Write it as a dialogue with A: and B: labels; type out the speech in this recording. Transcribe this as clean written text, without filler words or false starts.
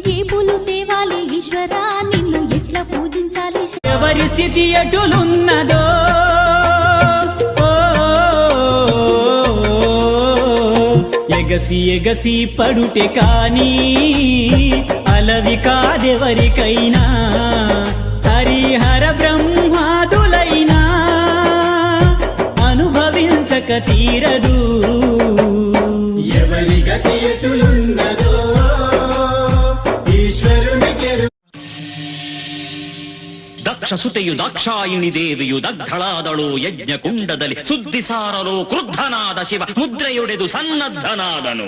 A: చేపులు తేవాలి ఈశ్వరా నిన్ను ఎట్లా పూజించాలి
B: ఎవరి స్థితి ఎటులున్నదో ఎగసి ఎగసి పడుటే కాని అలవి కాదెవరికైనా హరిహర బ్రహ్మాదులైనా అనుభవించక తీరదు ఎవరి గతి ఎటులున్నదో ఈశ్వరునికి
C: ದಕ್ಷಸುತೆಯು ದಾಕ್ಷಾಯಿಣಿ ದೇವಿಯು ದಗ್ಧಳಾದಳು ಯಜ್ಞ ಕುಂಡದಲ್ಲಿ ಸುದ್ದಿಸಾರಲು ಕ್ರುದ್ಧನಾದ ಶಿವ ಮುದ್ರೆಯೊಡೆದು ಸನ್ನದ್ಧನಾದನು.